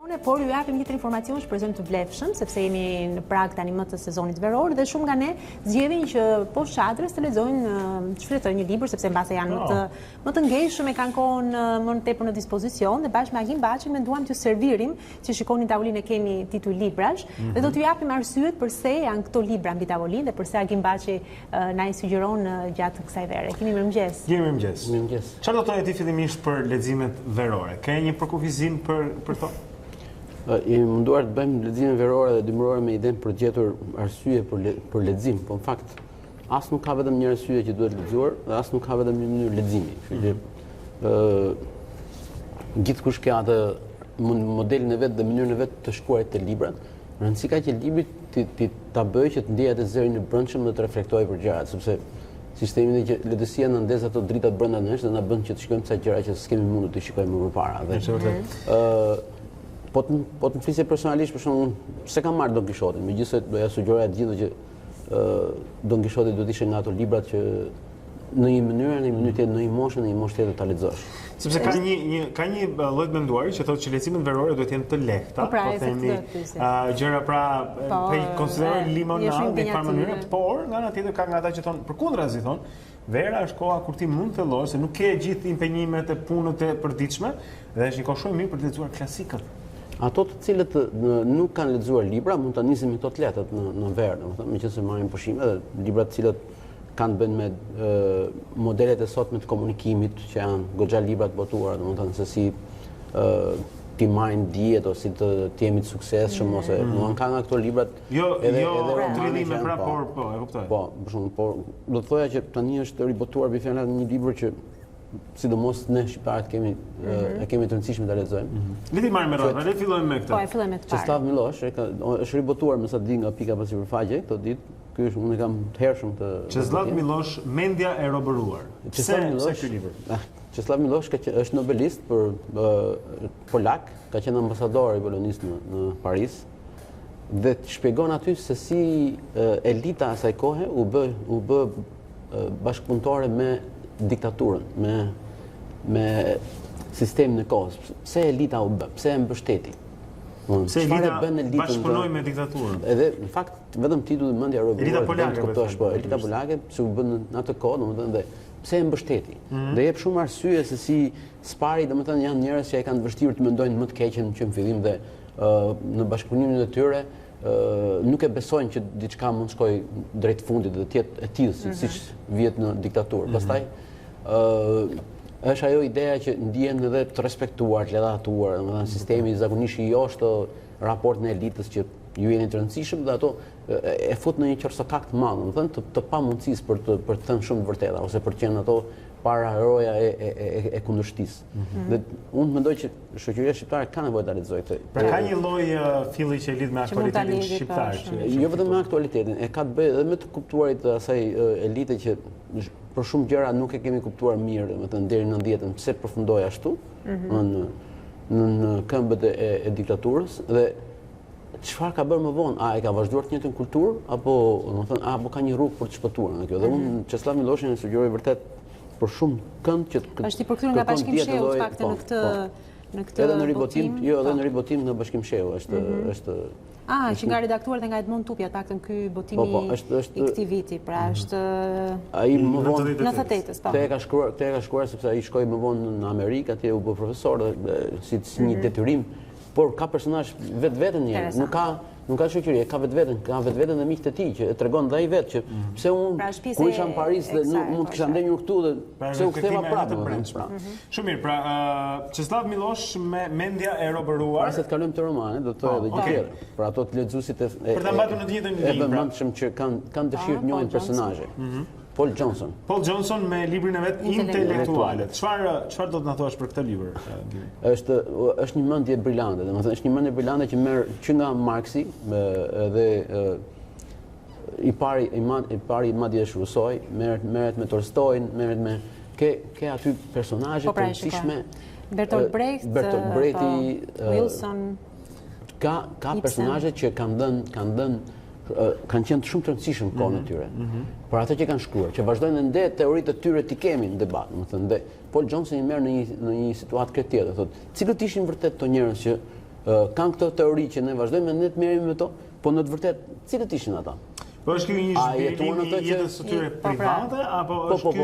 Por ju japim një tjetër informacion shpresojmë të vlefshëm, sepse jemi në prag tani më të sezonit veror dhe shumë nga ne zgjedhin që poshtë çadrës të lexojnë, të shfrytëtojnë një libër sepse mbase janë më të ngjeshëm e kanë kohën më tepër në dispozicion dhe bashkë me Agim Baçin menduam t'ju servirim, që shikoni tavolinë e kemi titull Librash dhe do t'ju japim arsyet pse janë këto libra mbi tavolinë dhe pse Agim Baçi na i sugjeron gjatë kësaj vere. Kemi mirëmëngjes. Mirëmëngjes. Çfarë do të thonë ti fillimisht për leximet verore? Ka një përkufizim për to? Jemi munduar të bëjmë leximin verore dhe dimërore me idenë për gjetur arsye për lexim, po në fakt as nuk ka vetëm një arsye që duhet lexuar dhe as nuk ka vetëm një mënyrë leximi. Kështu që gjithkush ka atë modelin e vet dhe mënyrën e vet të shkruarit të librat. Rëndësi ka që libri ta bëjë që të ndjejë atë zërin e brendshëm dhe të reflektojë për gjërat, sepse sistemi që letësia na ndez ato dritat brenda nesh dhe na bën që të shikojmë ca gjëra që s'kemi mundur të shikojmë më përpara. Po të më flisje personalisht, për shumë, se kam marrë Don Kishotin, megjithëse doja sugjeroja të gjithë që Don Kishoti do të ishte nga ato librat që në një mënyrë tjetër, në një moshë tjetër ta lexosh. Sepse ka një lloj menduari që thotë që leximet verore duhet të jenë të lehta, po themi gjëra po i konsiderojnë limonadë në një mënyrë, por nga ana tjetër ka nga ata që thonë përkundrazi thonë, vera është koha kur ti mund të thellosh, se nuk ke gjithë impenjimet e punët e përditshme dhe është një kohë shumë mirë për të lexuar klasikët. Ato të cilët nuk kanë lexuar libra mund ta nisin me këto të lehtat në verë, domethënë meqense marrin pushime dhe librat të cilët kanë bën me modelet e sotme të komunikimit që janë goxha libra të botuara, domethënë se si ti marrin dijet ose si të jemi të suksesshëm ose nuk ka nga këto librat edhe trillime pra po e kuptoj. Po, për shembull, por do të thoja që tani është ribotuar me fjalë një libër që sidomos ne shqiptarët kemi të rëndësishme ta lexojmë. Le të marrim me radhë, le të fillojmë me këtë. Po, e fillojmë me të parë. Çeslav Milosh është ribotuar me sa di nga pika pas sipërfaqe këto ditë. Ky është unë kam të hershëm të Çeslav Milosh, Mendja e robëruar. Pse ky libër? Çeslav Milosh është nobelist për polak, ka qenë ambasador i Polonisë në Paris dhe shpjegon aty se si elita asaj kohe u bë bashkëpunëtore me diktaturën, me sistemin e kohës. Pse elita u bë? Pse e mbështeti? Pse elita bashkëpunoi me diktaturën? Edhe në fakt vetëm titulli Mendja e robëruar. Elita polake, elita polake që u bën në atë kohë, domethënë dhe pse e mbështeti? Dhe jep shumë arsye se si spari, domethënë janë njerëz që e kanë vështirë të mendojnë më të keqen që në fillim dhe në bashkëpunimin e tyre nuk e besojnë që diçka mund të shkojë drejt fundit dhe të jetë e tillë siç vihet në diktaturë. Pastaj është ajo ideja që ndihen edhe të respektuar, të ledatuar, domethënë sistemi zakonisht i joshtë raportin e elitës që ju jeni të rëndësishëm dhe ato e fut në një qorsokak të madh, domethënë të pamundësisë për të thënë shumë të vërteta ose për të qenë ato para heroja e kundërshtisë. Dhe unë mendoj që shoqëria shqiptare ka nevojë ta lexojë këtë. Pra ka një lloj filli që e lidh me aktualitetin shqiptar. Jo vetëm me aktualitetin, e ka të bëjë edhe me të kuptuarit të asaj elite që për shumë gjëra nuk e kemi kuptuar mirë, domethënë deri në 90-ën pse përfundoi ashtu në këmbët e diktaturës dhe çfarë ka bërë më vonë? A e ka vazhduar të njëjtën kulturë apo ka një rrugë për të shpëtuar nga kjo? Dhe unë Çeslav Miloshin e sugjeroj vërtet për shumë kënd që është i përkthyer nga Bashkim Shehu të paktën në këtë edhe në ribotim, jo edhe në ribotim në Bashkim Shehu është që nga redaktuar dhe nga Edmond Tupja, të paktën ky botimi i këtij viti, pra është ai më vonë 98-s, po. Këtë e ka shkruar sepse ai shkoi më vonë në Amerikë, atje u bë profesor dhe si një detyrim, por ka personazh vetveten njerëz, nuk ka shoqëri, ka vetveten e miqtë e tij që e tregon dhe ai vetë që pse unë kur isha në Paris dhe mund të kisha ndenjur këtu dhe pse u ktheva prapë. Shumë mirë, pra Çeslav Milosh me Mendja e robëruar. Para se të kalojmë te romani, do të thoya edhe gjë tjetër. Për ato të lexuesit për ta mbatur në të njëjtën linjë. E vëmendshëm që kanë dëshirë të njohin personazhe. Paul Johnson me librin e vet Intelektualet. Çfarë do të na thuash për këtë libër? Është një mendje brillante, domethënë është një mendje brillante që merr që nga Marxi dhe i pari madje është Rousseau, merret me Tolstoin, merret me ke aty personazhe të rëndësishme. Bertolt Brecht, Wilson. Ka personazhe që kanë qenë shumë të rëndësishëm kohën e tyre. Për ato që kanë shkruar, që vazhdojnë ndë teoritë të tyre t'i kemi në debat, domethënë dhe Paul Johnson i merr në një situatë këtë tjetër, thotë, cilët ishin vërtet këto njerëz që kanë këtë teori që ne vazhdojmë ne të merremi me to, po në të vërtetë cilët ishin ata? Po është ky një zhvillim i jetës së tyre private apo është ky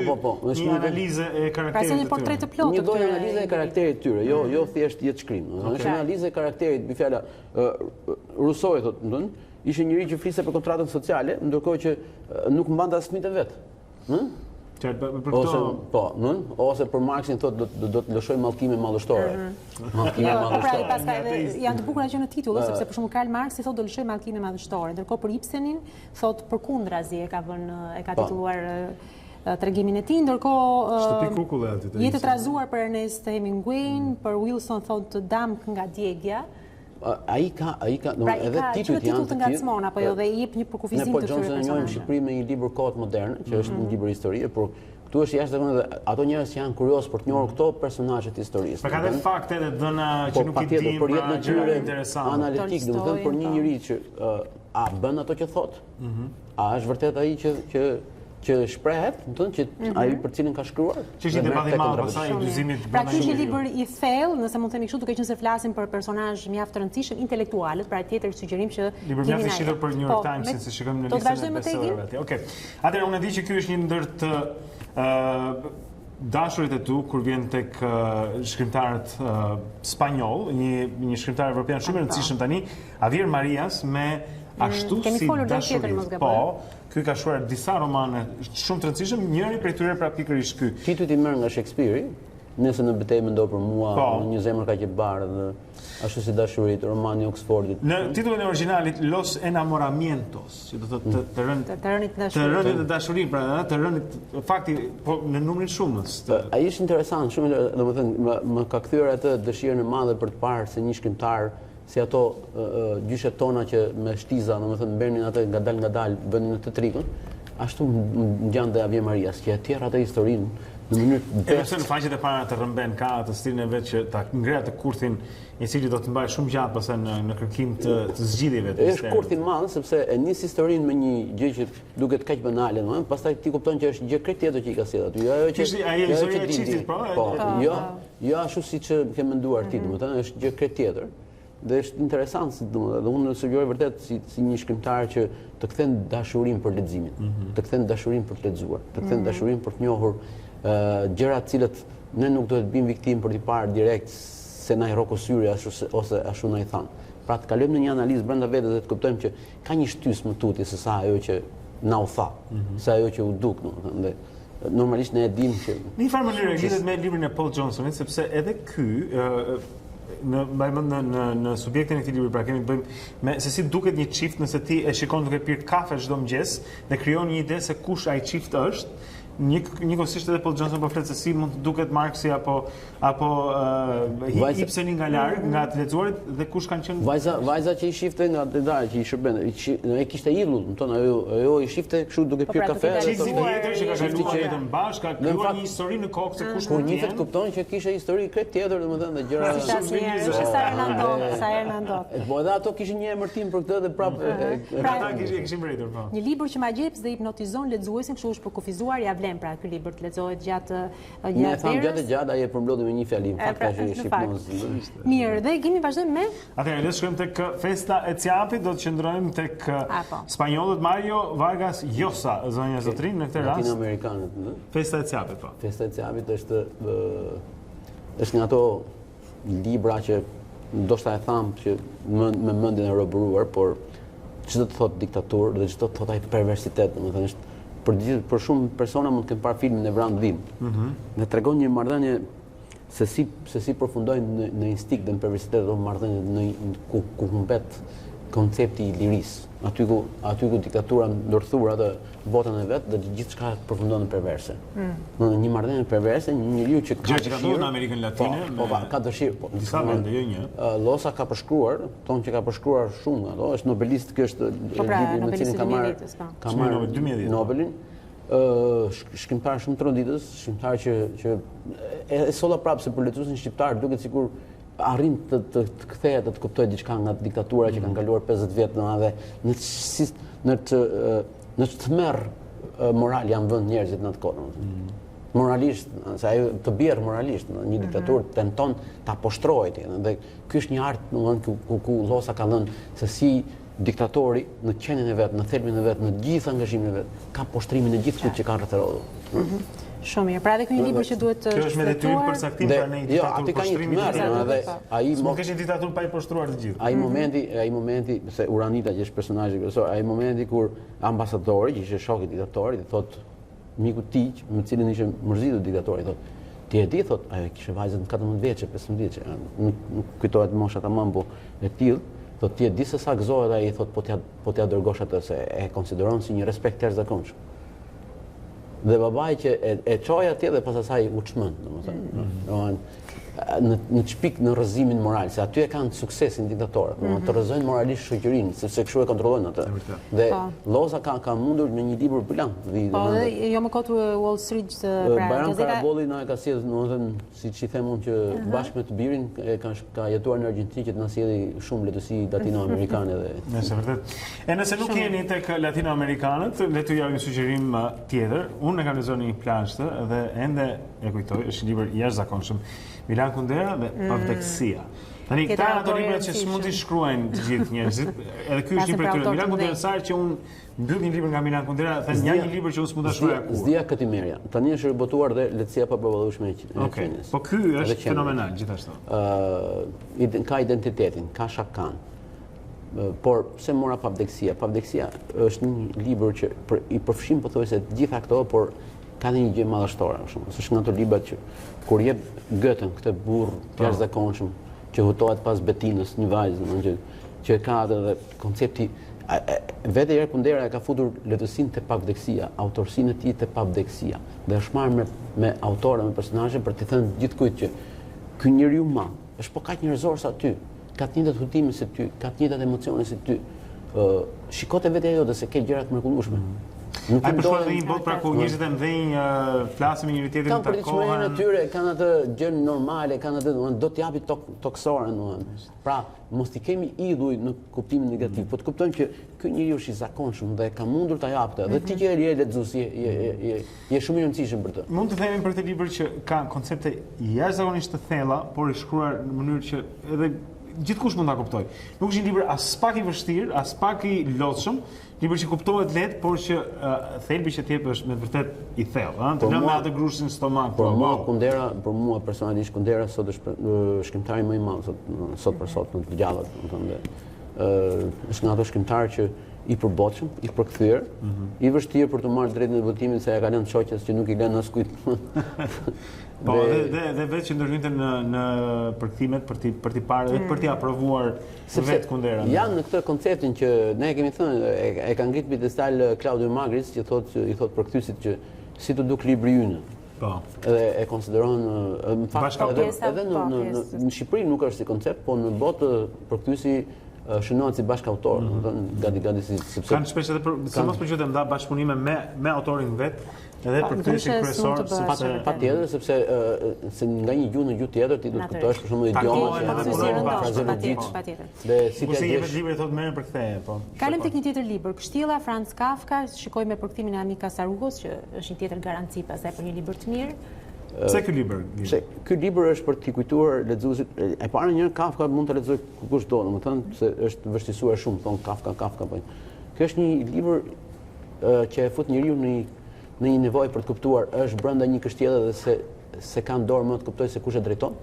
një analizë e karakterit të tyre? Një lloj analize e karakterit të tyre, jo thjesht jetë shkrim. Është një analizë e karakterit, me fjala Rousseau thotë, ndonë, ishte njëri që fliste për kontratën sociale, ndërkohë që nuk mbante as fëmijët e vet. Ose për Marxin thotë do të lëshoj mallkime madhështore. Janë të bukura që në titull, sepse për shembull Karl Marx thotë do lëshoj mallkime madhështore, ndërkohë për Ibsenin thotë përkundrazi e ka titulluar tregimin e tij, ndërkohë jetë të trazuar për Ernest Hemingway, për Wilson thotë Damk nga djegja. Ai ka edhe titujt janë të ngacmon apo jo dhe i jep një përkufizim të tyre personale. Ne njohim Shqipërinë me një libër kohët moderne, që është një libër historie, por këtu është jashtëzakonisht dhe ato njerëz që janë kurioz për të njohur këto personazhe të historisë. Pra ka dhe fakte dhe dhëna që nuk i dim, pra gjëra interesante. Analitik, domethënë për një njeri që a bën ato që thot, a është vërtet ai që shprehet, që ai për cilin ka shkruar. Që është debati i madh pasaj i dyzimit. Pra ky është një libër i thellë, nëse mund të themi kështu, duke qenë se flasim për personazh mjaft të rëndësishëm intelektualët, pra tjetër sugjerim që libër mjaft i shitur për New York Times, se shikojmë në listën e bestsellerëve. Okej. Atëherë unë e di që ky është një ndër të dashurit e tu kur vjen tek shkrimtarët spanjoll, një shkrimtar evropian shumë i rëndësishëm tani, Javier Marias me Ashtu si dashuri. Po, ky ka shkruar disa romane shumë të rëndësishëm, njëri prej tyre pra pikërisht ky. Titujt i merr nga Shakespeare, nëse në betejë mendo për mua, një zemër ka që bardhë, Ashtu si dashurit, romani i Oxfordit. Në titullin e originalit Los Enamoramientos, që do thotë të rënit të dashurisë, pra të rënit fakti po në numrin shumës. Ai është interesant, shumë, domethënë më ka kthyer atë dëshirën e madhe për të parë se një shkrimtar si ato gjyshet tona që me shtiza, domethënë mbernin atë ngadal bënin në të trikun, ashtu ngjan dhe Javier Marias, që e tjerë atë historinë në mënyrë best. Në faqet e para të rëmben ka atë stilin e vet që ta ngre atë kurthin, i cili do të mbajë shumë gjatë pastaj në kërkim të zgjidhjeve të është kurth i madh sepse e nis historinë me një gjë që duket kaq banale, domethënë, pastaj ti kupton që është gjë krejt tjetër që i ka sjellë aty. Jo ajo që ai historia e çiftit, po. Jo ashtu siç ke menduar ti, domethënë, është gjë krejt tjetër. Dhe është interesant, dhe unë sugjeroj vërtet si një shkrimtar që të kthen dashurinë për leximin, të kthen dashurinë për të lexuar, të kthen dashurinë për të njohur gjërat cilët ne nuk duhet bëjmë viktim për t'i parë direkt se na i rroku syri ose ashtu na i than. Pra të kalojmë në një analizë brenda vetes dhe të kuptojmë që ka një shtys më tuti se sa ajo që na u tha, se ajo që u duk, domethënë. Normalisht ne e dimë që në një farë mënyrë lidhet me librin e Paul Johnsonit, sepse edhe ky në subjektin e këtij libri, pra kemi të bëjmë me se si duket një çift nëse ti e shikon duke pirë kafe çdo mëngjes dhe krijon një ide se kush ai çift është. Njëkohësisht edhe Paul Johnson po flet se si mund të duket Marxi apo Ibseni nga larg, nga të lexuarit dhe kush kanë qenë vajza që i shifte nga detale që i shërben. Ai kishte idhull, domethënë ajo i shifte kështu duke pirë kafe. Çifti tjetër që ka kaluar jetën bashkë, ka krijuar një histori në kokë se kush mund të jetë. Kupton që kishte histori krejt tjetër, domethënë, dhe gjëra sa herë na ndodh. Po edhe ato kishin një emërtim për këtë dhe prapë ata kishin mbërritur, po. Një libër që ma gjeps dhe hipnotizon lexuesin, kështu është për kufizuar, ja vlen pra ky libër të lexohet gjatë Ne tham gjatë ai e përmblodhi me një fjali, fakt ka që shqiptaz. Mirë, dhe kemi vazhdojmë me Atëherë le të shkojmë tek festa e Ciapit, do të qëndrojmë tek spanjollët Mario Vargas Llosa, zonja Zotrin në këtë rast. Latinoamerikanët, Festa e Ciapit, po. Festa e Ciapit është nga ato libra që ndoshta e tham që me mendjen e robëruar, por çdo të thotë diktaturë dhe çdo të thotë ai perversitet, domethënë është për shumë persona mund të kenë parë filmin e Vrand Vim. Dhe tregon një marrëdhënie se si përfundojnë në instinkt dhe në perversitet dhe marrëdhënie ku humbet koncepti i lirisë. Aty ku diktatura ndërthur atë botën e vet dhe gjithçka përfundon në perverse. Në një marrëdhënie perverse, një njeriu që ka dëshirë në Amerikën Latine, ka dëshirë, po. Disa vende, jo një. Llosa ka përshkruar, thonë që ka përshkruar shumë nga ato, është nobelist, ky është libri me cilin ka marrë 2010 Nobelin. Shkrimtar shumë të rënditës, shkrimtar që e solla prapë se për lexuesin shqiptar duket sikur arrin të kthehet, të kuptojë diçka nga diktatura që kanë kaluar 50 vjet dhe në të merr moral janë vënë njerëzit në atë kohë. moralisht, se ajo të bjerë moralisht, një diktatur tenton ta poshtrojë, dhe ky është një art ku Llosa ka lënë se si diktatori në qenien e vet, në thelbin e vet, në gjithë angazhimin e vet, ka poshtrimin e gjithë që ka rreth. Shumë mirë. Pra edhe ky një libër që duhet të Kjo është me detyrë përcaktim pra në një diktaturë poshtrimit të gjithë. S'mund kesh një diktaturë pa i poshtruar të gjithë. Ai momenti se Uranita që është personazhi kryesor, ai momenti kur ambasadori, që ishte shoku i diktatorit, i thot miku i tij, me cilin ishte mërzitur diktatori, thot ti e di, thot, ajo kishte vajzën 14 vjeçë, 15 vjeçë, nuk kujtohet mosha tamam, po e tillë, thot ti e di se sa gëzohet ai, thot po t'ja dërgosh atë se e konsideron si një respekt të jashtëzakonshëm. Dhe babai që e çoi atje dhe pas asaj u çmend, domethënë. Në çpik në rrëzimin moral, se aty e kanë suksesin diktatorët, të rrëzojnë moralisht shoqërinë, sepse kështu e kontrollojnë atë. Dhe Llosa ka mundur në një libër brillant. Po, jo më kot Wall Street, pra Bajram Karabolli na e ka sjellë, domethënë, siç i them unë që bashkë me të birin ka jetuar në Argjentinë që të na sjelli shumë letësi latinoamerikane dhe. Nëse vërtet. E nëse nuk jeni tek latinoamerikanët, le t'ju japim një sugjerim tjetër. Unë e kam lexuar një plazhtë dhe ende e kujtoj, është një libër jashtëzakonshëm. Milan Kundera dhe Pavdeksia. Tani këta janë ato libra që s'mund t'i shkruajnë të gjithë njerëzit. Edhe ky është një prej tyre. Milan Kundera sa që unë mbyll një libër nga Milan Kundera, thënë një libër që unë s'mund ta shkruaj kurrë. Zdia këtë merja. Tani është ribotuar dhe Lehtësia pa përballueshme e qenies. Po ky është fenomenal gjithashtu. Ka identitetin, ka shakan. Por pse mora Pavdeksia? Pavdeksia është një libër që i përfshin pothuajse të gjitha këto, por ka një gjë madhështore, është nga ato libra që kur jep Gëtën, këtë burr të jashtëzakonshëm që hutohet pas Betinës, një vajzë, që ka atë dhe koncepti vetë Erë Kundera e ka futur letësinë te Pavdeksia, autorsinë e tij te Pavdeksia, dhe është marrë me autore, me personazhe për t'i thënë gjithkujt që ky njeriu madh është po kaq njerëzor sa ty, ka të njëjtat hutime si ty, ka të njëjtat emocione si ty. Shikote vetë ajo dhe se ke gjëra të mrekullueshme. Ai përshkruan një botë pra ku njerëzit e mëdhenj flasin me njëri tjetrin, takohen. Kanë përditshmërinë e tyre, kanë atë gjë normale, kanë atë, do t'japi toksore, pra mos t'i kemi idhuj në kuptimin negativ, po të kuptojmë që ky njeriu është i zakonshëm dhe ka mundur ta japte. Dhe ti që je lexues, je shumë i rëndësishëm për të. Mund të themi për këtë libër që ka koncepte jashtëzakonisht të thella, por i shkruar në mënyrë që edhe gjithkush mund ta kuptojë. Nuk është një libër as pak i vështirë, as pak i lodhshëm, libër që kuptohet lehtë, por që thelbi që t'jep është me vërtet i thellë, të lënë me atë grushin në stomak. Për mua personalisht Kundera sot është shkrimtari më i madh sot për sot në të gjallët, është nga ato shkrimtarë që i përbotshëm, i përkthyer, i vështirë për të marrë drejtën e votimit se ja ka lënë shoqës që nuk i lënë askujt. Po, dhe vetë që ndërhyjnë në përkthimet për t'i parë dhe për t'i aprovuar vetë Kundera. Janë në këtë konceptin që ne kemi thënë, e ka ngrit pjedestal Claudio Magris, që i thot përkthysit që si të duk libri ynë. Po. Edhe e konsideron në fakt edhe në Shqipëri nuk është si koncept, po në botë përkthysi shënohet si bashkautor, gati si sepse kanë shpesh edhe se mos po quhet nda bashkëpunime me autorin vet, edhe përkthyesi kryesor, patjetër sepse se nga një gjuhë në gjuhë tjetër ti do të kuptosh për shembull idiomat, frazeologjikë. Dhe si ti jep librin thotë merren për ktheje, po. Kalojmë tek një tjetër libër, Kështjella, Franz Kafka, shikojmë me përkthimin e Amika Saruhos, që është një tjetër garanci pastaj për një libër të mirë. Pse ky libër? Ky libër është për t'i kujtuar lexuesit. E para një Kafka mund të lexoj kush do, domethënë se është vështirësuar shumë, thon Kafka, po. Ky është një libër që e fut njeriu në një nevojë për të kuptuar, është brenda një kështjelle dhe se kanë dorë më të kuptoj se kush e drejton.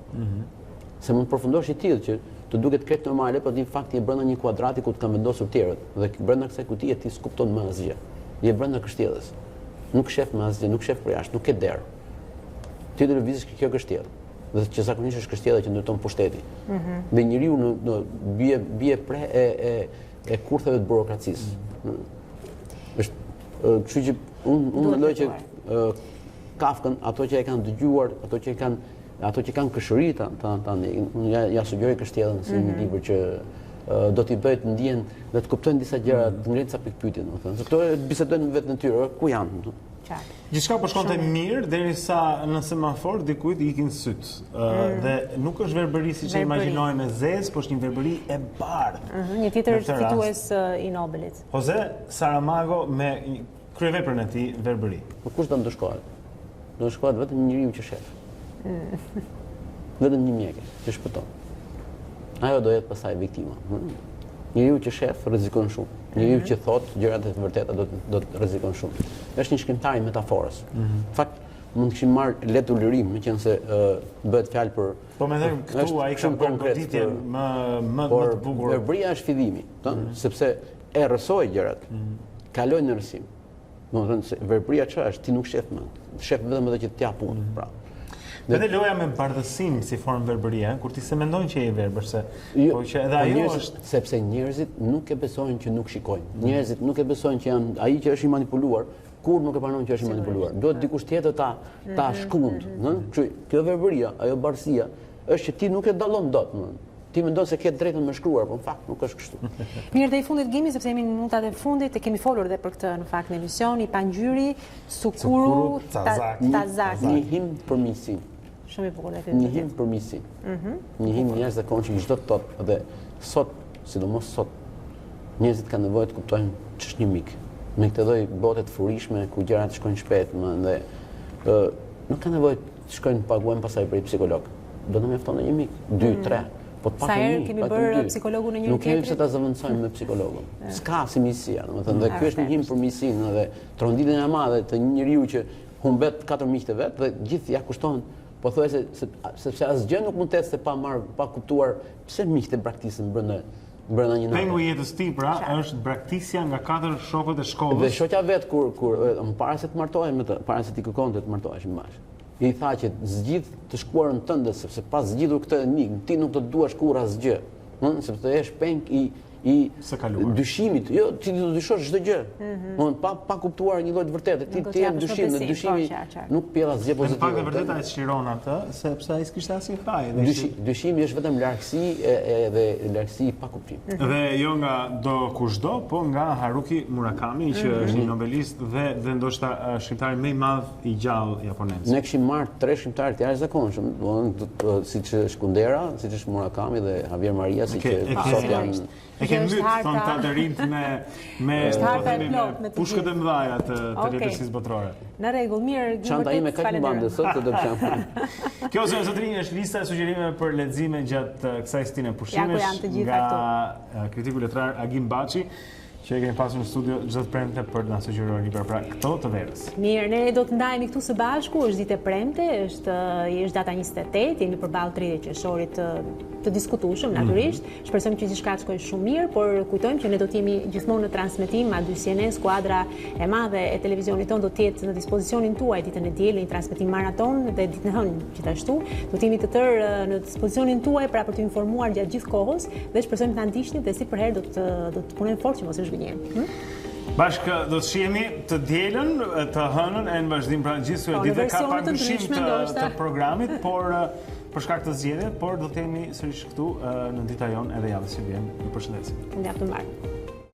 Se mund të përfundosh i tillë që të duket krejt normale, por në fakt je brenda një kuadrati ku të kanë vendosur tjerët dhe brenda kësaj kutie ti s'kupton më asgjë. Je brenda kështjellës. Nuk shef më asgjë, nuk shef për jashtë, nuk ke derë. Ti do të lëvizësh kjo kështjellë, dhe që zakonisht është kështjella që ndërton pushteti. Dhe njeriu bie pre e kurtheve të burokracisë. Kështu që unë mendoj që Kafkën, ato që e kanë dëgjuar, ato që kanë këshëri unë ja sugjeroj kështjellën si një libër që do t'i bëjë të ndjen dhe të kuptojnë disa gjëra, të ngrihen ca pikpyetje, domethënë. Se këto bisedojnë vetë në tyre, ku janë? Gjithçka po shkonte mirë derisa në semafor dikujt i ikin syt. Dhe nuk është verbëri siç e imagjinojmë me zezë, por është një verbëri e bardhë. Një tjetër fitues i Nobelit. Jose Saramago me kryeveprën e tij verbëri. Po kush do të shkohet? do të shkohet vetëm njeriu që shef. Vetëm një mjeke që shpëton. Ajo do jetë pastaj viktima. Njeriu që shef rrezikon shumë. Njeriu që thot gjërat e vërteta do të rrezikon shumë. Është një shkrimtar i metaforës. Në fakt mund të kishim marrë letë ulirim, meqense bëhet fjalë për. Po mendoj këtu ai ka bërë goditje më të bukur. Verbëria është fillimi, sepse e rrësoj gjërat. Kaloj në rrësim. Domethënë se verbëria çfarë është? Ti nuk shef më. Shef vetëm ato që t'ja punë, pra. Edhe loja me bardhësim si formë verbërie, kur ti se mendon që je verbër se po që edhe ajo është sepse njerëzit nuk e besojnë që nuk shikojnë. Njerëzit nuk e besojnë që janë ai që është i manipuluar, kur nuk e pranon që është i manipuluar. Duhet dikush tjetër ta shkund, ëh? Kjo verbëria, ajo bardhësia është që ti nuk e dallon dot, Ti mendon se ke drejtën me shkruar, por në fakt nuk është kështu. Mirë, dhe i fundit Gimi, sepse jemi në minutat e fundit, e kemi folur dhe për këtë në fakt në emision, i pangjyri, sukuru, tazak. Një him për miqësinë. Shumë i bukur. Një him për miqësinë. Një him njerëz të konçi çdo të thotë dhe sot, sidomos sot, njerëzit kanë nevojë të kuptojnë ç'është një mik. Me këtë lloj bote të furishme ku gjërat shkojnë shpejt dhe nuk kanë nevojë të shkojnë të paguajnë pasaj për një psikolog. Do të mjafton një mik, 2, 3. Sa herë kemi bërë psikologun në një nuk kemi pse ta zëvendësojmë me psikologun. S'ka si miqësia, domethënë, dhe ky është një him për miqësinë dhe tronditjen e madhe të një njeriu që humbet 4 miqtë vet dhe gjithë ja kushton, pothuajse sepse asgjë nuk mund të ecë pa kuptuar pse miqtë braktisën brenda një nate. Pengu i jetës ti pra është braktisja nga 4 shokët e shkollës. Dhe shoqja vet kur më para se të martohej me të, para se ti kërkonte të martoheshim bashkë. I tha që zgjidh të shkuarën tënde, sepse pas zgjidhur këtë enigmë, ti nuk do të duash kurrë asgjë, sepse je peng i dyshimit. Jo, ti do të dyshosh çdo gjë. Pa kuptuar një lloj të vërtetë, ti je në dyshim, dhe dyshimi nuk pjell asgjë pozitive. Në fakt e vërteta e çliron atë, sepse ai s'kishte asnjë faj. Dyshimi është vetëm largësi dhe largësi pa kuptim. Dhe jo nga do kushdo, po nga Haruki Murakami, që është një nobelist dhe ndoshta shkrimtari më i madh i gjallë japonez. Ne kishim marrë 3 shkrimtarë të jashtëzakonshëm, siç është Kundera, siç është Murakami dhe Javier Mariasi, që sot janë. E kemi mbyt tonë ta të rinjt me pushkët e mëdha të letërsisë botërore. Në rregull, mirë. Çanta ime ka një bandë sot të dëgjojmë. Kjo zotërinj është lista e sugjerimeve për lexime gjatë kësaj stine pushimesh nga kritiku letrar Agim Baçi, që e kemi pasur në studio çdo të premte për të na sugjeruar libra pra këto të verës. Mirë, ne do të ndajemi këtu së bashku, është ditë e premte, është data 28, jemi përballë 30 qershorit të diskutueshëm natyrisht. Shpresojmë që gjithçka të shkojë shumë mirë, por kujtojmë që ne do të jemi gjithmonë në transmetim, madje CNN, skuadra e madhe e televizionit tonë do të jetë në dispozicionin tuaj ditën e diel, një transmetim maraton dhe ditën e hënë gjithashtu. Do të jemi të tërë në dispozicionin tuaj pra për të informuar gjatë gjithë kohës dhe shpresojmë të na ndiqni dhe si për herë do të punojmë fort që mos është gënjejmë. Bashkë do të shihemi të dielën, të hënën e në vazhdim pra gjithsesi ditë ka pak ndryshim të programit, por për shkak të zgjedhjeve, por do të jemi sërish këtu në Dita Jonë edhe javës që vjen. Ju përshëndesim. Ndërtu mbar.